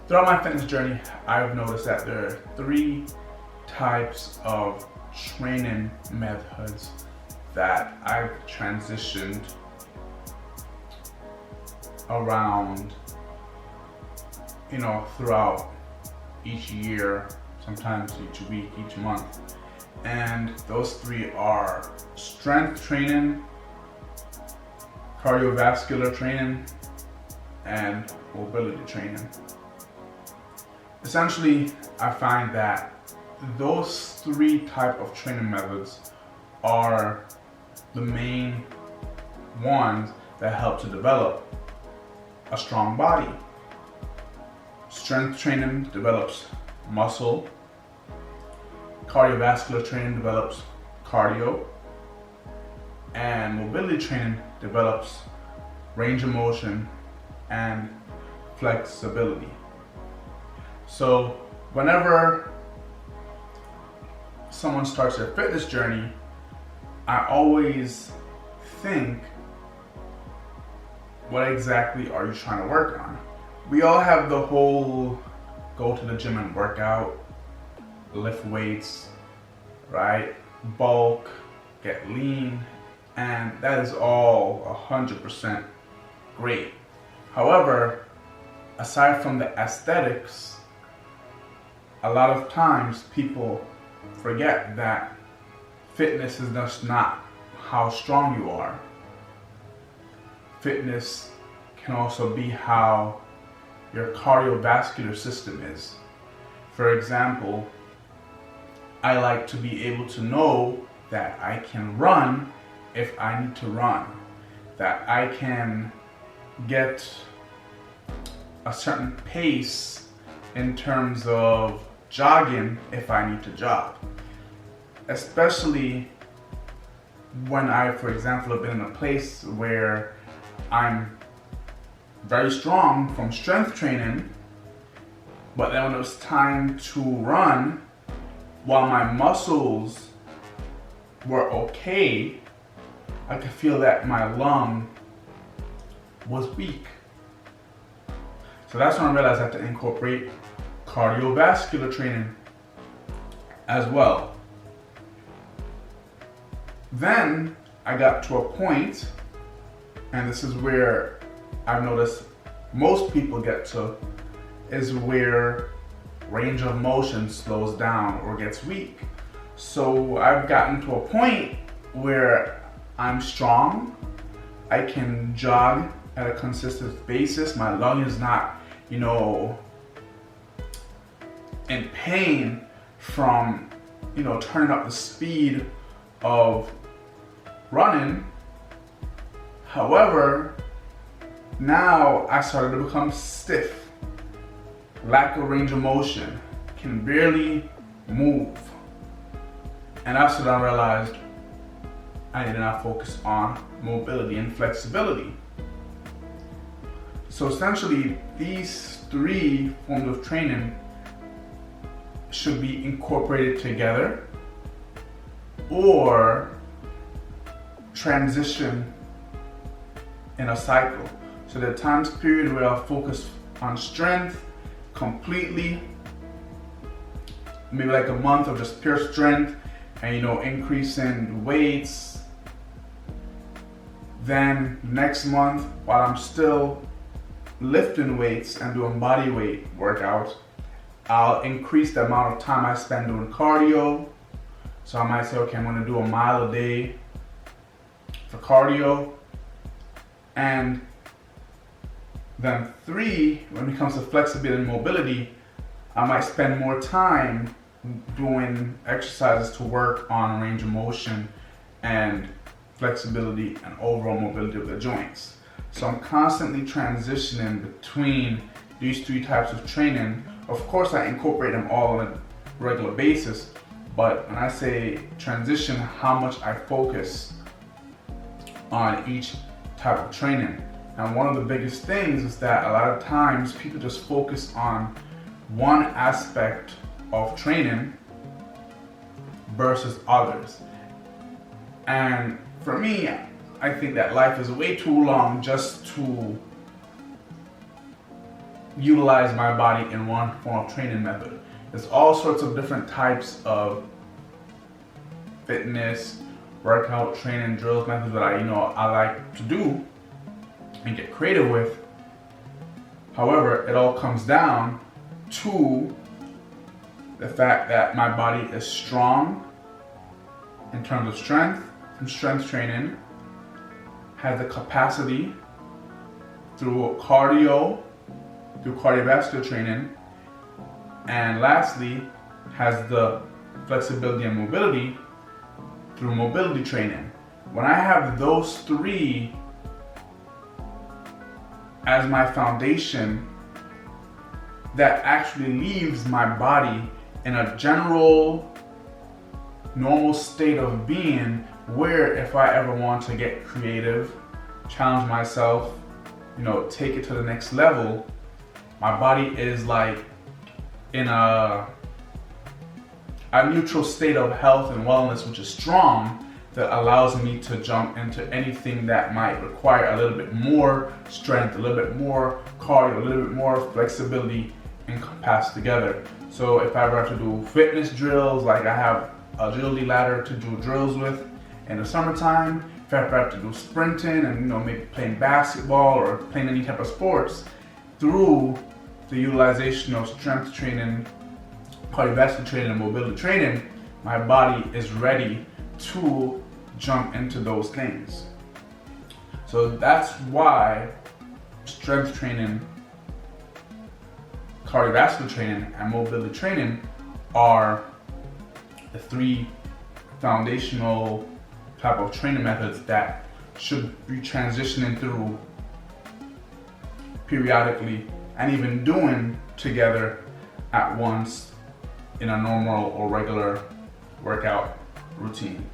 Throughout my fitness journey, I've noticed that there are three types of training methods that I've transitioned around, throughout each year, sometimes each week, each month. And those three are strength training, cardiovascular training, and mobility training. Essentially, I find that those three type of training methods are the main ones that help to develop a strong body. Strength training develops muscle, cardiovascular training develops cardio, and mobility training develops range of motion and flexibility. So whenever someone starts their fitness journey, I always think, what exactly are you trying to work on? We all have the whole go to the gym and work out, lift weights, right? Bulk, get lean, and that is all 100% great. However, aside from the aesthetics, a lot of times people forget that fitness is just not how strong you are. Fitness can also be how your cardiovascular system is. For example, I like to be able to know that I can run if I need to run, that I can get a certain pace in terms of jogging if I need to jog. Especially when I, for example, have been in a place where I'm very strong from strength training, but then when it was time to run, while my muscles were okay, I could feel that my lung was weak. So that's when I realized I had to incorporate cardiovascular training as well. Then I got to a point, and this is where I've noticed most people get to, is where range of motion slows down or gets weak. So I've gotten to a point where I'm strong, I can jog at a consistent basis, my lung is not, in pain from, turning up the speed of running. However, now I started to become stiff, lack of range of motion, can barely move. And that's when I realized I need to now focus on mobility and flexibility. So essentially, these three forms of training should be incorporated together or transition in a cycle. So there are times period where I'll focus on strength completely, maybe like a month of just pure strength and increasing weights. Then next month, while I'm still lifting weights and doing body weight workouts, I'll increase the amount of time I spend doing cardio. So I might say, okay, I'm gonna do a mile a day for cardio. And then three, when it comes to flexibility and mobility, I might spend more time doing exercises to work on range of motion and flexibility and overall mobility of the joints. So I'm constantly transitioning between these three types of training. Of course, I incorporate them all on a regular basis, but when I say transition, how much I focus on each type of training. And one of the biggest things is that a lot of times people just focus on one aspect of training versus others. And for me, I think that life is way too long just to utilize my body in one form of training method. There's all sorts of different types of fitness, workout, training, drills, methods that I like to do and get creative with. However, it all comes down to the fact that my body is strong in terms of strength from strength training, has the capacity through cardio, through cardiovascular training, and lastly, has the flexibility and mobility through mobility training. When I have those three as my foundation, that actually leaves my body in a general normal state of being where if I ever want to get creative, challenge myself, take it to the next level, my body is like in a neutral state of health and wellness, which is strong, that allows me to jump into anything that might require a little bit more strength, a little bit more cardio, a little bit more flexibility encompassed together. So if I ever have to do fitness drills, like I have agility ladder to do drills with in the summertime, if I ever have to do sprinting and maybe playing basketball or playing any type of sports, through the utilization of strength training, cardiovascular training, and mobility training, my body is ready to jump into those things. So that's why strength training, cardiovascular training, and mobility training are the three foundational type of training methods that should be transitioning through periodically and even doing together at once in a normal or regular workout routine.